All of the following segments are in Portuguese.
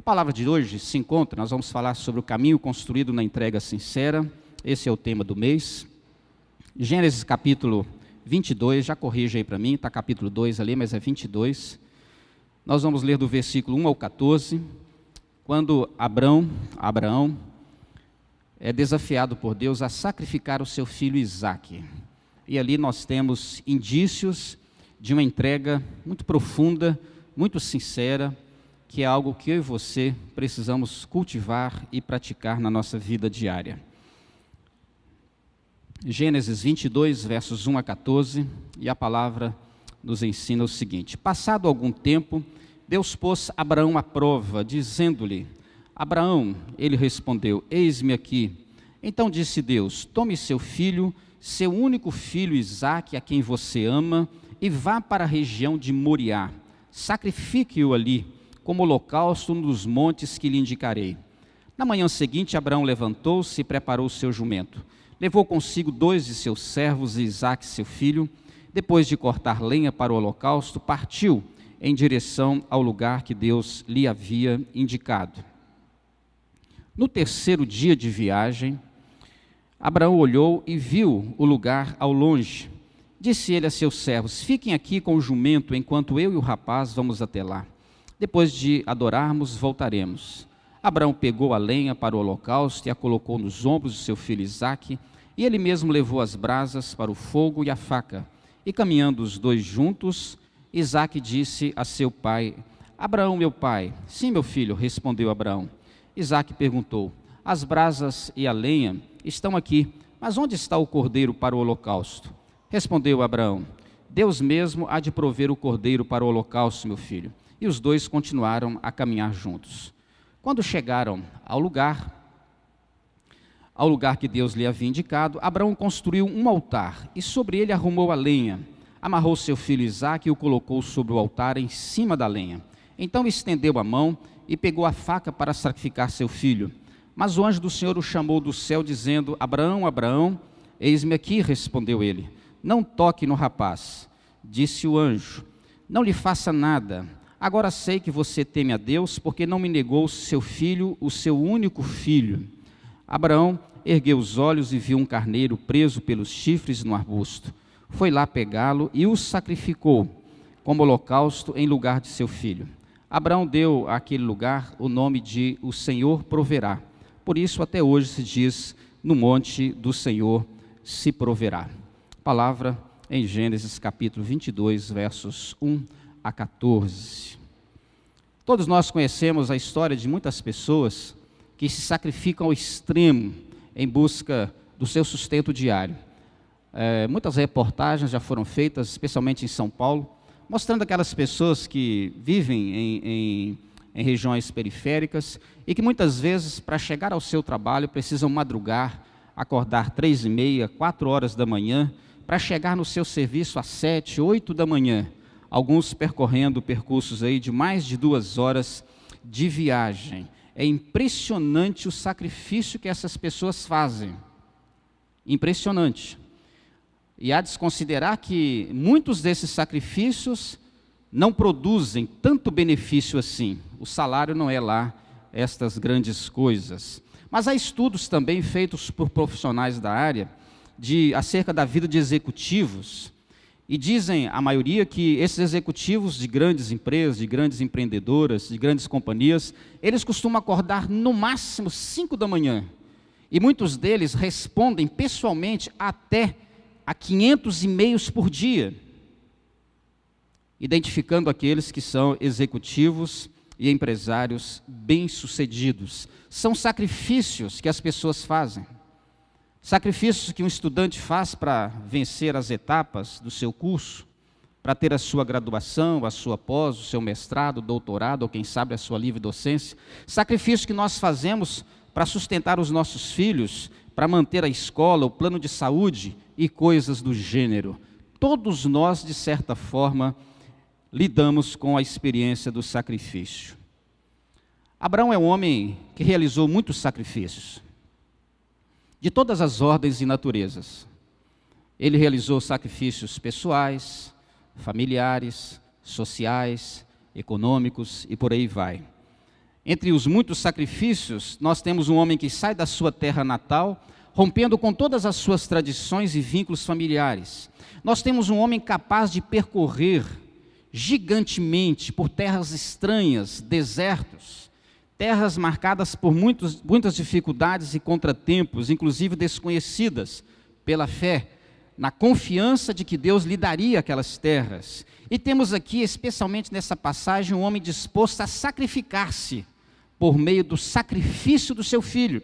palavra de hoje se encontra, nós vamos falar sobre o caminho construído na entrega sincera. Esse é o tema do mês. Gênesis capítulo 22, já corrija aí para mim, está capítulo 2 ali, mas é 22. Nós vamos ler do versículo 1 ao 14, quando Abraão é desafiado por Deus a sacrificar o seu filho Isaque. E ali nós temos indícios de uma entrega muito profunda, muito sincera, que é algo que eu e você precisamos cultivar e praticar na nossa vida diária. Gênesis 22, versos 1 a 14, e a palavra nos ensina o seguinte: passado algum tempo, Deus pôs Abraão à prova, dizendo-lhe: Abraão, ele respondeu: eis-me aqui. Então disse Deus: tome seu filho, seu único filho Isaque, a quem você ama, e vá para a região de Moriá. Sacrifique-o ali, como holocausto nos montes que lhe indicarei. Na manhã seguinte, Abraão levantou-se e preparou o seu jumento. Levou consigo 2 de seus servos e Isaque, seu filho. Depois de cortar lenha para o holocausto, partiu em direção ao lugar que Deus lhe havia indicado. No terceiro dia de viagem, Abraão olhou e viu o lugar ao longe. Disse ele a seus servos: fiquem aqui com o jumento, enquanto eu e o rapaz vamos até lá. Depois de adorarmos, voltaremos. Abraão pegou a lenha para o holocausto e a colocou nos ombros de seu filho Isaque, e ele mesmo levou as brasas para o fogo e a faca. E caminhando os dois juntos, Isaque disse a seu pai: Abraão, meu pai. Sim, meu filho, respondeu Abraão. Isaque perguntou: as brasas e a lenha estão aqui, mas onde está o cordeiro para o holocausto? Respondeu Abraão: Deus mesmo há de prover o cordeiro para o holocausto, meu filho. E os dois continuaram a caminhar juntos. Quando chegaram ao lugar que Deus lhe havia indicado, Abraão construiu um altar e sobre ele arrumou a lenha. Amarrou seu filho Isaque e o colocou sobre o altar em cima da lenha. Então estendeu a mão e pegou a faca para sacrificar seu filho. Mas o anjo do Senhor o chamou do céu, dizendo: Abraão, Abraão. Eis-me aqui, respondeu ele. Não toque no rapaz. Disse o anjo: não lhe faça nada. Agora sei que você teme a Deus, porque não me negou seu filho, o seu único filho. Abraão ergueu os olhos e viu um carneiro preso pelos chifres no arbusto. Foi lá pegá-lo e o sacrificou como holocausto em lugar de seu filho. Abraão deu àquele lugar o nome de O Senhor Proverá. Por isso até hoje se diz: no monte do Senhor se proverá. Palavra em Gênesis capítulo 22, versos 1 a 14. Todos nós conhecemos a história de muitas pessoas que se sacrificam ao extremo em busca do seu sustento diário. Muitas reportagens já foram feitas, especialmente em São Paulo, mostrando aquelas pessoas que vivem em regiões periféricas e que muitas vezes, para chegar ao seu trabalho, precisam madrugar, acordar 3h30, 4 horas da manhã, para chegar no seu serviço às 7, 8 da manhã. Alguns percorrendo percursos aí de mais de 2 horas de viagem. É impressionante o sacrifício que essas pessoas fazem. Impressionante. E há de se considerar que muitos desses sacrifícios não produzem tanto benefício assim. O salário não é lá estas grandes coisas. Mas há estudos também feitos por profissionais da área acerca da vida de executivos. E dizem, a maioria, que esses executivos de grandes empresas, de grandes empreendedoras, de grandes companhias, eles costumam acordar no máximo 5 da manhã. E muitos deles respondem pessoalmente até a 500 e-mails por dia, identificando aqueles que são executivos e empresários bem-sucedidos. São sacrifícios que as pessoas fazem. Sacrifícios que um estudante faz para vencer as etapas do seu curso, para ter a sua graduação, a sua pós, o seu mestrado, doutorado, ou quem sabe a sua livre docência. Sacrifícios que nós fazemos para sustentar os nossos filhos, para manter a escola, o plano de saúde e coisas do gênero. Todos nós, de certa forma, lidamos com a experiência do sacrifício. Abraão é um homem que realizou muitos sacrifícios, de todas as ordens e naturezas. Ele realizou sacrifícios pessoais, familiares, sociais, econômicos e por aí vai. Entre os muitos sacrifícios, nós temos um homem que sai da sua terra natal, rompendo com todas as suas tradições e vínculos familiares. Nós temos um homem capaz de percorrer gigantemente por terras estranhas, desertos, terras marcadas por muitas dificuldades e contratempos, inclusive desconhecidas pela fé, na confiança de que Deus lhe daria aquelas terras. E temos aqui, especialmente nessa passagem, um homem disposto a sacrificar-se por meio do sacrifício do seu filho.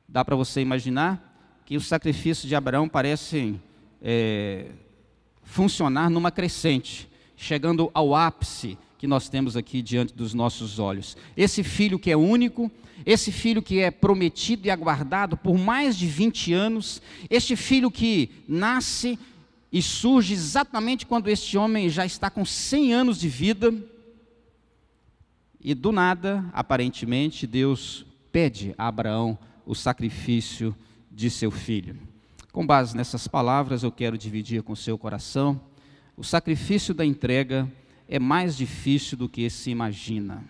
Dá para você imaginar que os sacrifícios de Abraão parecem funcionar numa crescente, chegando ao ápice que nós temos aqui diante dos nossos olhos. Esse filho que é único, esse filho que é prometido e aguardado por mais de 20 anos, este filho que nasce e surge exatamente quando este homem já está com 100 anos de vida, e do nada, aparentemente, Deus pede a Abraão o sacrifício de seu filho. Com base nessas palavras, eu quero dividir com o seu coração: o sacrifício da entrega é mais difícil do que se imagina.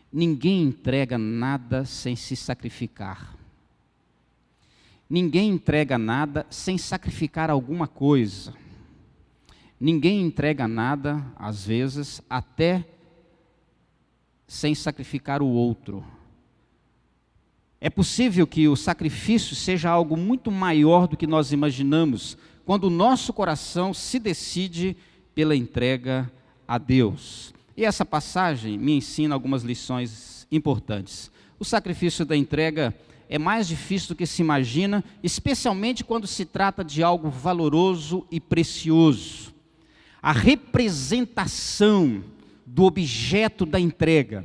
Ninguém entrega nada sem se sacrificar. Ninguém entrega nada sem sacrificar alguma coisa. Ninguém entrega nada, às vezes, até sem sacrificar o outro. É possível que o sacrifício seja algo muito maior do que nós imaginamos, quando o nosso coração se decide pela entrega a Deus. E essa passagem me ensina algumas lições importantes. O sacrifício da entrega é mais difícil do que se imagina, especialmente quando se trata de algo valoroso e precioso. A representação do objeto da entrega,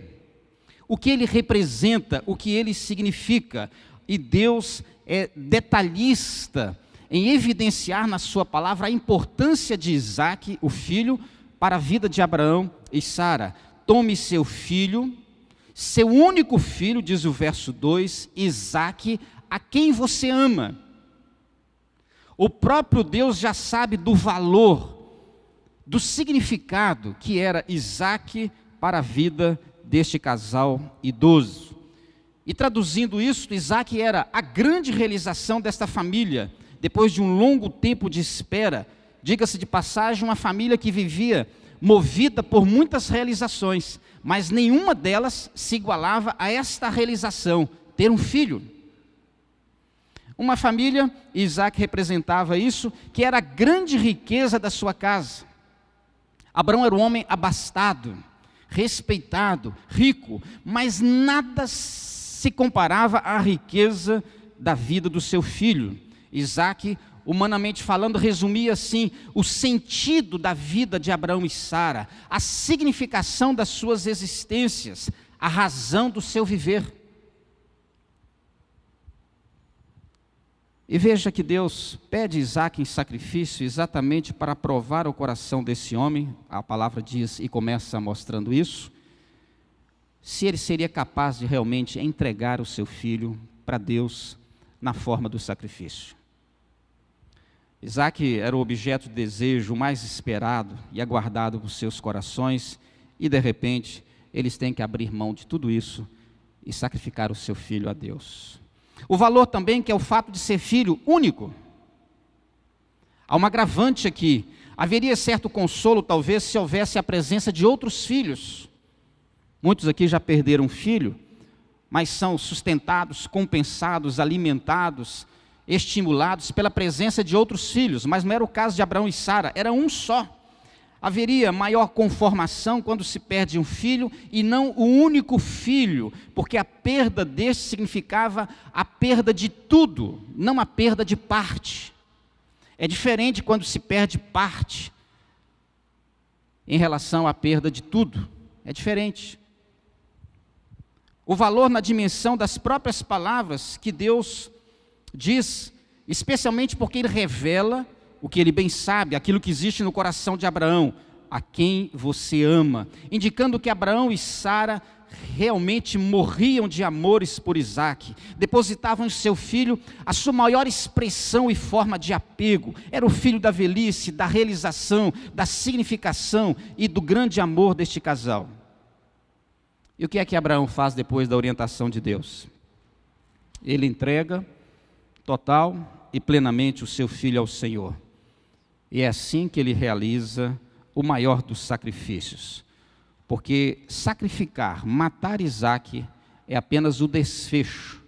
o que ele representa, o que ele significa, e Deus é detalhista em evidenciar na sua palavra a importância de Isaque, o filho, para a vida de Abraão e Sara. Tome seu filho, seu único filho, diz o verso 2, Isaque, a quem você ama. O próprio Deus já sabe do valor, do significado que era Isaque para a vida deste casal idoso. E traduzindo isso, Isaque era a grande realização desta família, depois de um longo tempo de espera. Diga-se de passagem, uma família que vivia movida por muitas realizações, mas nenhuma delas se igualava a esta realização, ter um filho. Uma família, Isaque representava isso, que era a grande riqueza da sua casa. Abraão era um homem abastado, respeitado, rico, mas nada se comparava à riqueza da vida do seu filho. Isaque, humanamente falando, resumia assim o sentido da vida de Abraão e Sara, a significação das suas existências, a razão do seu viver. E veja que Deus pede Isaque em sacrifício exatamente para provar o coração desse homem, a palavra diz e começa mostrando isso, se ele seria capaz de realmente entregar o seu filho para Deus na forma do sacrifício. Isaque era o objeto de desejo mais esperado e aguardado por seus corações, e de repente eles têm que abrir mão de tudo isso e sacrificar o seu filho a Deus. O valor também que é o fato de ser filho único. Há uma agravante aqui. Haveria certo consolo talvez se houvesse a presença de outros filhos. Muitos aqui já perderam um filho, mas são sustentados, compensados, alimentados, estimulados pela presença de outros filhos. Mas não era o caso de Abraão e Sara, era um só. Haveria maior conformação quando se perde um filho e não o único filho, porque a perda deste significava a perda de tudo, não a perda de parte. É diferente quando se perde parte em relação à perda de tudo. É diferente. O valor na dimensão das próprias palavras que Deus diz, especialmente porque Ele revela o que Ele bem sabe, aquilo que existe no coração de Abraão, a quem você ama, indicando que Abraão e Sara realmente morriam de amores por Isaque, depositavam em seu filho a sua maior expressão e forma de apego. Era o filho da velhice, da realização, da significação e do grande amor deste casal. E o que é que Abraão faz depois da orientação de Deus? Ele entrega total e plenamente o seu filho ao Senhor. E é assim que ele realiza o maior dos sacrifícios. Porque sacrificar, matar Isaque, é apenas o desfecho.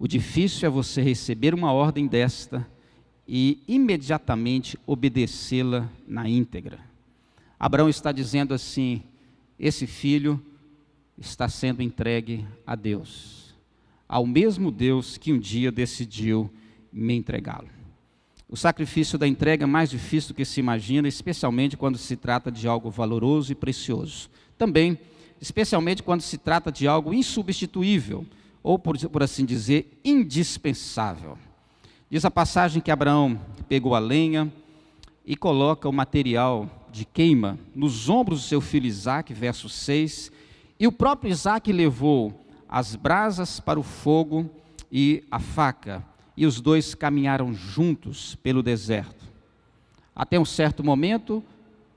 O difícil é você receber uma ordem desta e imediatamente obedecê-la na íntegra. Abraão está dizendo assim: esse filho está sendo entregue a Deus, ao mesmo Deus que um dia decidiu me entregá-lo. O sacrifício da entrega é mais difícil do que se imagina, especialmente quando se trata de algo valoroso e precioso. Também, especialmente quando se trata de algo insubstituível, ou por assim dizer, indispensável. Diz a passagem que Abraão pegou a lenha e coloca o material de queima nos ombros do seu filho Isaque, verso 6, e o próprio Isaque levou as brasas para o fogo e a faca, e os dois caminharam juntos pelo deserto, até um certo momento,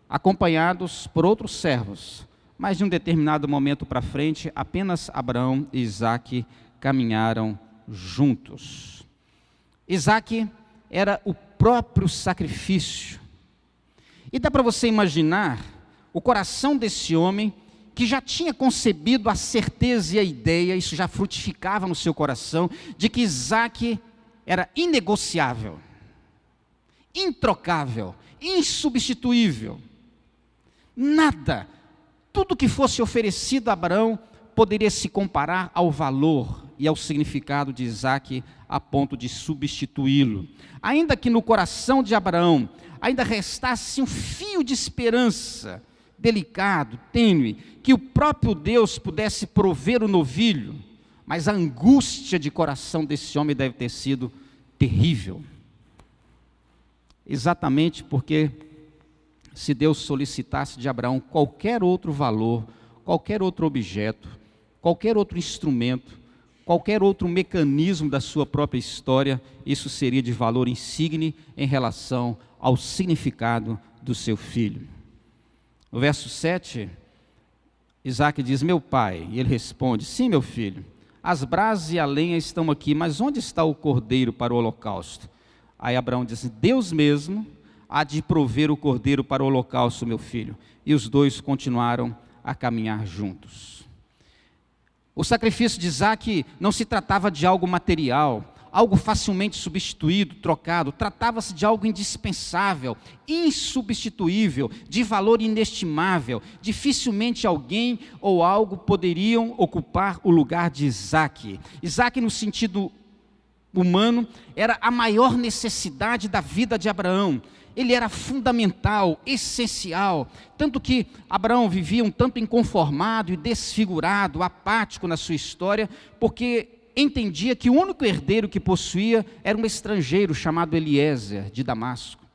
acompanhados por outros servos, mas de um determinado momento para frente, apenas Abraão e Isaque caminharam juntos. Isaque era o próprio sacrifício, e dá para você imaginar o coração desse homem, que já tinha concebido a certeza e a ideia, isso já frutificava no seu coração, de que Isaque era inegociável, introcável, insubstituível. Nada, tudo que fosse oferecido a Abraão poderia se comparar ao valor e ao significado de Isaque a ponto de substituí-lo. Ainda que no coração de Abraão ainda restasse um fio de esperança, delicado, tênue, que o próprio Deus pudesse prover o novilho, mas a angústia de coração desse homem deve ter sido terrível. Exatamente porque se Deus solicitasse de Abraão qualquer outro valor, qualquer outro objeto, qualquer outro instrumento, qualquer outro mecanismo da sua própria história, isso seria de valor insigne em relação ao significado do seu filho. No verso 7, Isaque diz: meu pai, e ele responde: sim, meu filho, as brasas e a lenha estão aqui, mas onde está o cordeiro para o holocausto? Aí Abraão diz: Deus mesmo há de prover o cordeiro para o holocausto, meu filho. E os dois continuaram a caminhar juntos. O sacrifício de Isaque não se tratava de algo material, algo facilmente substituído, trocado. Tratava-se de algo indispensável, insubstituível, de valor inestimável. Dificilmente alguém ou algo poderiam ocupar o lugar de Isaque. Isaque, no sentido humano, era a maior necessidade da vida de Abraão. Ele era fundamental, essencial, tanto que Abraão vivia um tanto inconformado e desfigurado, apático na sua história, porque entendia que o único herdeiro que possuía era um estrangeiro chamado Eliezer, de Damasco.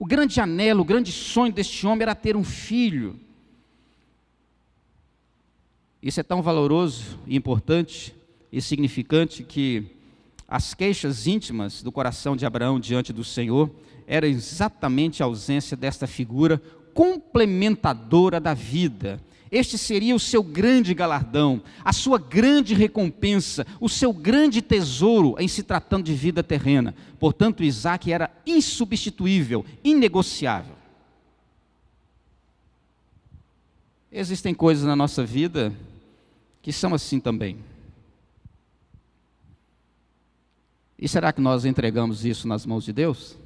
O grande anelo, o grande sonho deste homem era ter um filho. Isso é tão valoroso e importante e significante que as queixas íntimas do coração de Abraão diante do Senhor era exatamente a ausência desta figura complementadora da vida. Este seria o seu grande galardão, a sua grande recompensa, o seu grande tesouro em se tratando de vida terrena. Portanto, Isaque era insubstituível, inegociável. Existem coisas na nossa vida que são assim também. E será que nós entregamos isso nas mãos de Deus?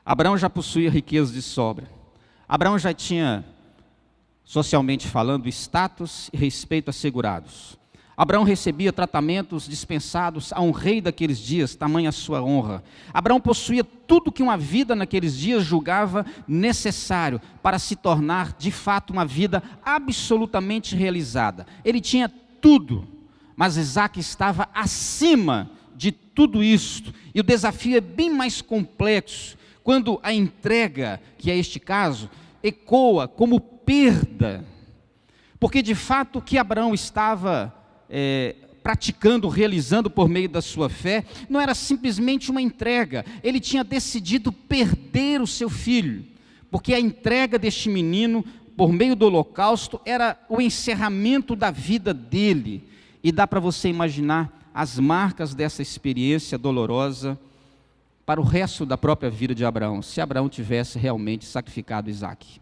Abraão já possuía riquezas de sobra. Abraão já tinha, socialmente falando, status e respeito assegurados. Abraão recebia tratamentos dispensados a um rei daqueles dias, tamanha a sua honra. Abraão possuía tudo que uma vida naqueles dias julgava necessário para se tornar, de fato, uma vida absolutamente realizada. Ele tinha tudo, mas Isaque estava acima de tudo isto. E o desafio é bem mais complexo, quando a entrega, que é este caso, ecoa como perda. Porque de fato o que Abraão estava praticando, realizando por meio da sua fé, não era simplesmente uma entrega. Ele tinha decidido perder o seu filho, porque a entrega deste menino por meio do holocausto, era o encerramento da vida dele. E dá para você imaginar as marcas dessa experiência dolorosa para o resto da própria vida de Abraão, se Abraão tivesse realmente sacrificado Isaque.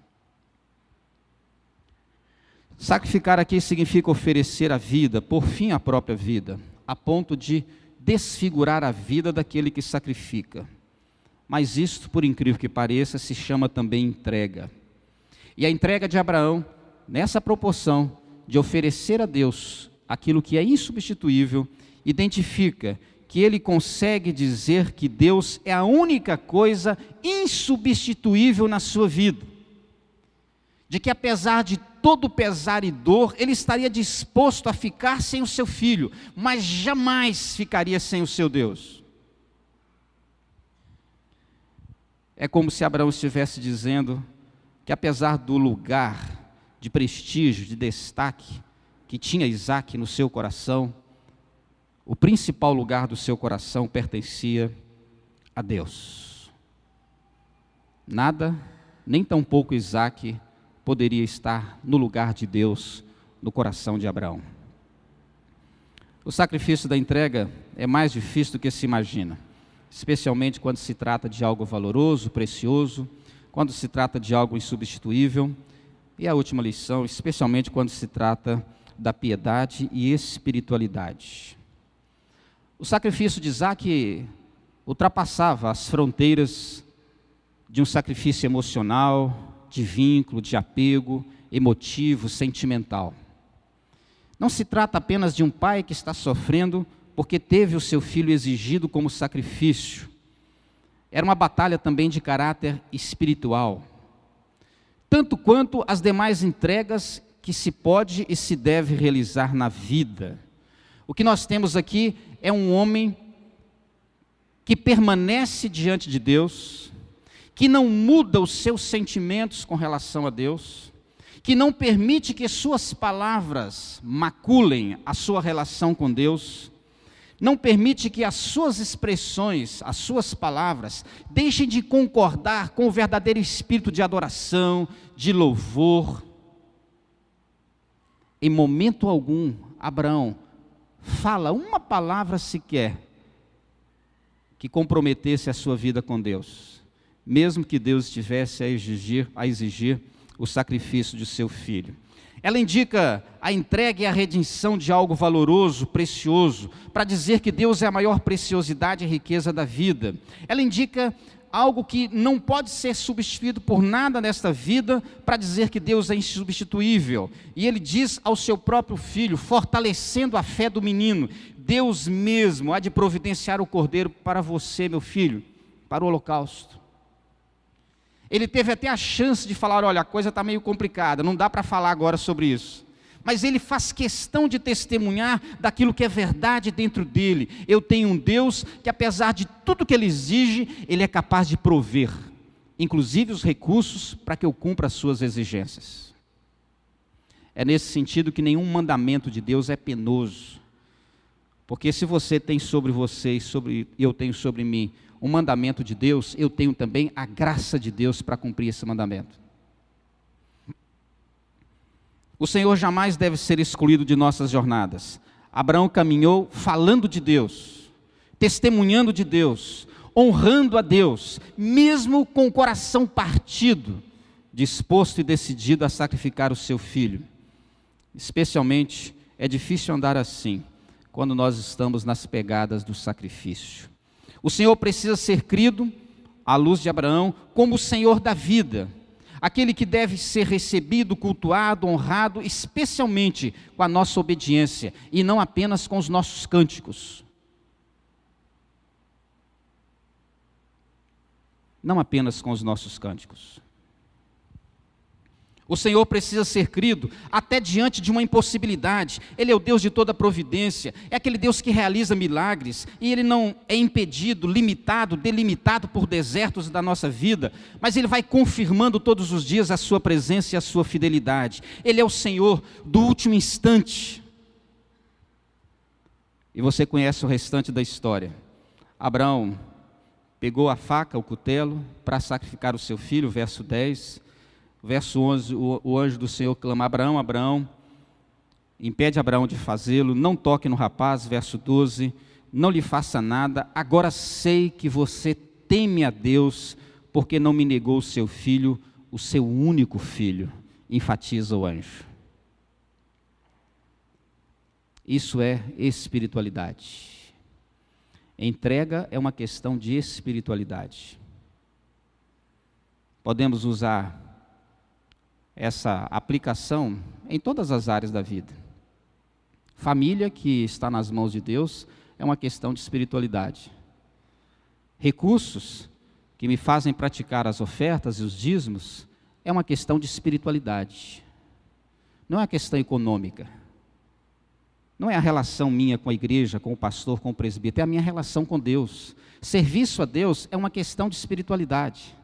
Sacrificar aqui significa oferecer a vida, por fim a própria vida, a ponto de desfigurar a vida daquele que sacrifica. Mas isto, por incrível que pareça, se chama também entrega. E a entrega de Abraão, nessa proporção de oferecer a Deus aquilo que é insubstituível, identifica que ele consegue dizer que Deus é a única coisa insubstituível na sua vida. De que apesar de todo pesar e dor, ele estaria disposto a ficar sem o seu filho, mas jamais ficaria sem o seu Deus. É como se Abraão estivesse dizendo que apesar do lugar de prestígio, de destaque, que tinha Isaque no seu coração, o principal lugar do seu coração pertencia a Deus. Nada, nem tampouco Isaque, poderia estar no lugar de Deus, no coração de Abraão. O sacrifício da entrega é mais difícil do que se imagina, especialmente quando se trata de algo valoroso, precioso, quando se trata de algo insubstituível, e a última lição, especialmente quando se trata da piedade e espiritualidade. O sacrifício de Isaque ultrapassava as fronteiras de um sacrifício emocional, de vínculo, de apego, emotivo, sentimental. Não se trata apenas de um pai que está sofrendo porque teve o seu filho exigido como sacrifício. Era uma batalha também de caráter espiritual. Tanto quanto as demais entregas que se pode e se deve realizar na vida. O que nós temos aqui é um homem que permanece diante de Deus, que não muda os seus sentimentos com relação a Deus, que não permite que suas palavras maculem a sua relação com Deus, não permite que as suas expressões, as suas palavras, deixem de concordar com o verdadeiro espírito de adoração, de louvor. Em momento algum, Abraão fala uma palavra sequer que comprometesse a sua vida com Deus, mesmo que Deus estivesse a exigir o sacrifício de seu filho. Ela indica a entrega e a redenção de algo valoroso, precioso, para dizer que Deus é a maior preciosidade e riqueza da vida. Ela indica algo que não pode ser substituído por nada nesta vida, para dizer que Deus é insubstituível. E ele diz ao seu próprio filho, fortalecendo a fé do menino: Deus mesmo há de providenciar o cordeiro para você, meu filho, para o holocausto. Ele teve até a chance de falar: olha, a coisa está meio complicada, não dá para falar agora sobre isso. Mas ele faz questão de testemunhar daquilo que é verdade dentro dele. Eu tenho um Deus que, apesar de tudo que ele exige, ele é capaz de prover, inclusive os recursos para que eu cumpra as suas exigências. É nesse sentido que nenhum mandamento de Deus é penoso. Porque se você tem sobre você e eu tenho sobre mim um mandamento de Deus, eu tenho também a graça de Deus para cumprir esse mandamento. O Senhor jamais deve ser excluído de nossas jornadas. Abraão caminhou falando de Deus, testemunhando de Deus, honrando a Deus, mesmo com o coração partido, disposto e decidido a sacrificar o seu filho. Especialmente, é difícil andar assim, quando nós estamos nas pegadas do sacrifício. O Senhor precisa ser crido, à luz de Abraão, como o Senhor da vida, aquele que deve ser recebido, cultuado, honrado, especialmente com a nossa obediência, e não apenas com os nossos cânticos. Não apenas com os nossos cânticos. O Senhor precisa ser crido até diante de uma impossibilidade. Ele é o Deus de toda providência, é aquele Deus que realiza milagres, e Ele não é impedido, limitado, delimitado por desertos da nossa vida, mas Ele vai confirmando todos os dias a sua presença e a sua fidelidade. Ele é o Senhor do último instante. E você conhece o restante da história. Abraão pegou a faca, o cutelo, para sacrificar o seu filho, verso 10, Verso 11, o anjo do Senhor clama: Abraão, Abraão, impede Abraão de fazê-lo, não toque no rapaz. Verso 12, não lhe faça nada, agora sei que você teme a Deus, porque não me negou o seu filho, o seu único filho, enfatiza o anjo. Isso é espiritualidade. Entrega é uma questão de espiritualidade. Podemos usar essa aplicação em todas as áreas da vida. Família que está nas mãos de Deus é uma questão de espiritualidade. Recursos que me fazem praticar as ofertas e os dízimos é uma questão de espiritualidade. Não é uma questão econômica. Não é a relação minha com a igreja, com o pastor, com o presbítero, é a minha relação com Deus. Serviço a Deus é uma questão de espiritualidade.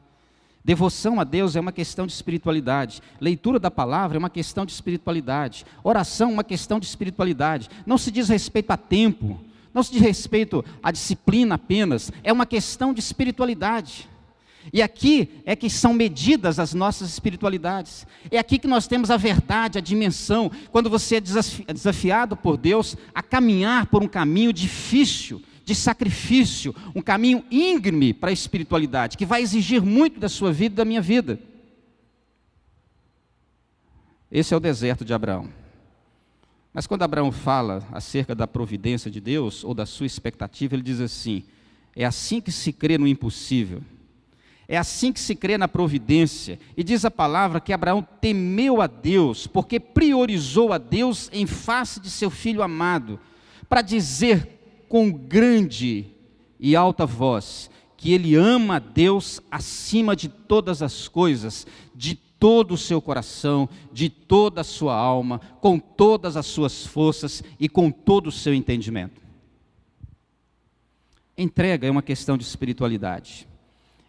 Devoção a Deus é uma questão de espiritualidade. Leitura da palavra é uma questão de espiritualidade. Oração é uma questão de espiritualidade. Não se diz respeito a tempo, não se diz respeito à disciplina apenas, é uma questão de espiritualidade. E aqui é que são medidas as nossas espiritualidades. É aqui que nós temos a verdade, a dimensão. Quando você é desafiado por Deus a caminhar por um caminho difícil, de sacrifício, um caminho íngreme para a espiritualidade, que vai exigir muito da sua vida e da minha vida. Esse é o deserto de Abraão. Mas quando Abraão fala acerca da providência de Deus, ou da sua expectativa, ele diz assim: é assim que se crê no impossível. É assim que se crê na providência. E diz a palavra que Abraão temeu a Deus, porque priorizou a Deus em face de seu filho amado, para dizer com grande e alta voz que ele ama a Deus acima de todas as coisas, de todo o seu coração, de toda a sua alma, com todas as suas forças e com todo o seu entendimento. Entrega é uma questão de espiritualidade.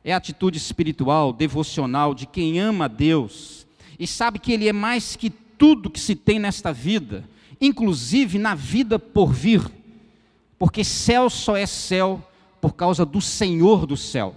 É a atitude espiritual, devocional de quem ama a Deus e sabe que Ele é mais que tudo que se tem nesta vida, inclusive na vida por vir, porque céu só é céu por causa do Senhor do céu.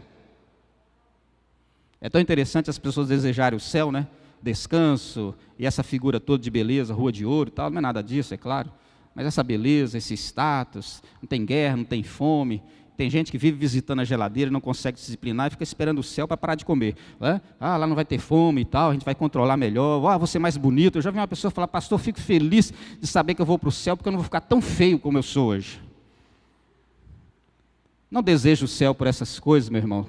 É tão interessante as pessoas desejarem o céu, né? Descanso e essa figura toda de beleza, rua de ouro e tal, não é nada disso, é claro, mas essa beleza, esse status, não tem guerra, não tem fome. Tem gente que vive visitando a geladeira e não consegue disciplinar e fica esperando o céu para parar de comer. Né? Ah, lá não vai ter fome e tal, a gente vai controlar melhor. Ah, vou ser mais bonito. Eu já vi uma pessoa falar: pastor, fico feliz de saber que eu vou para o céu porque eu não vou ficar tão feio como eu sou hoje. Não desejo o céu por essas coisas, meu irmão.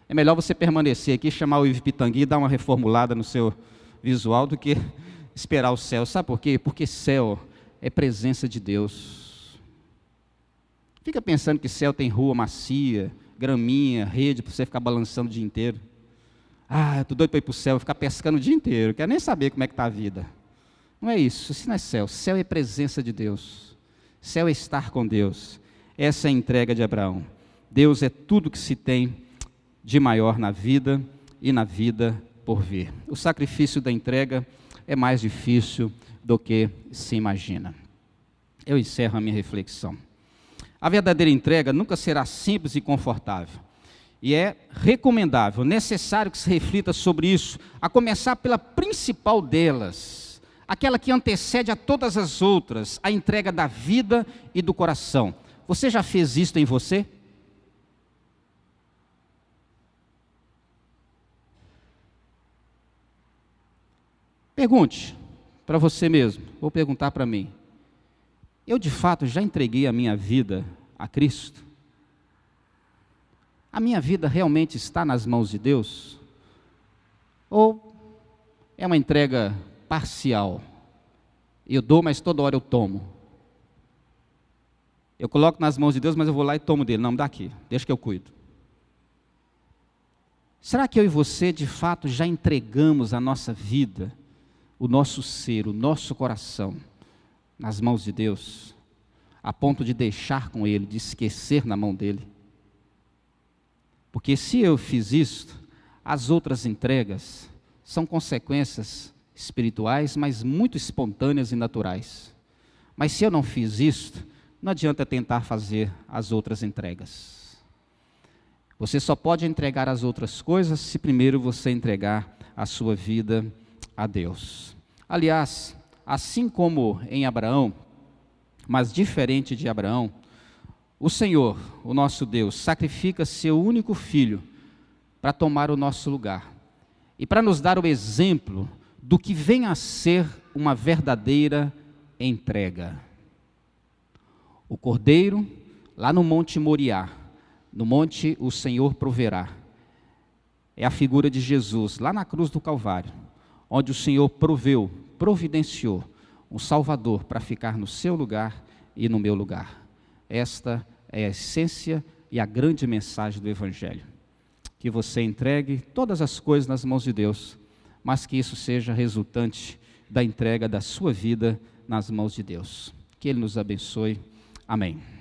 É melhor você permanecer aqui, chamar o Ivo Pitangui e dar uma reformulada no seu visual do que esperar o céu. Sabe por quê? Porque céu é presença de Deus. Fica pensando que céu tem rua macia, graminha, rede, para você ficar balançando o dia inteiro. Ah, eu estou doido para ir para o céu, ficar pescando o dia inteiro, quero nem saber como é que está a vida. Não é isso, isso não é céu. Céu é presença de Deus. Céu é estar com Deus. Essa é a entrega de Abraão. Deus é tudo que se tem de maior na vida e na vida por vir. O sacrifício da entrega é mais difícil do que se imagina. Eu encerro a minha reflexão. A verdadeira entrega nunca será simples e confortável. E é recomendável, necessário que se reflita sobre isso, a começar pela principal delas, aquela que antecede a todas as outras, a entrega da vida e do coração. Você já fez isso em você? Pergunte para você mesmo, vou perguntar para mim. Eu de fato já entreguei a minha vida a Cristo? A minha vida realmente está nas mãos de Deus? Ou é uma entrega parcial? Eu dou, mas toda hora eu tomo. Eu coloco nas mãos de Deus, mas eu vou lá e tomo dele. Não, me dá aqui, deixa que eu cuido. Será que eu e você de fato já entregamos a nossa vida, o nosso ser, o nosso coração nas mãos de Deus, a ponto de deixar com Ele, de esquecer na mão dEle? Porque se eu fiz isto, as outras entregas são consequências espirituais, mas muito espontâneas e naturais. Mas se eu não fiz isto, não adianta tentar fazer as outras entregas. Você só pode entregar as outras coisas se primeiro você entregar a sua vida a Deus. Aliás, assim como em Abraão, mas diferente de Abraão, o Senhor, o nosso Deus, sacrifica seu único filho para tomar o nosso lugar e para nos dar o exemplo do que vem a ser uma verdadeira entrega. O cordeiro, lá no Monte Moriá, no monte o Senhor proverá, é a figura de Jesus, lá na cruz do Calvário, onde o Senhor providenciou um Salvador para ficar no seu lugar e no meu lugar. Esta é a essência e a grande mensagem do Evangelho. Que você entregue todas as coisas nas mãos de Deus, mas que isso seja resultante da entrega da sua vida nas mãos de Deus. Que Ele nos abençoe. Amém.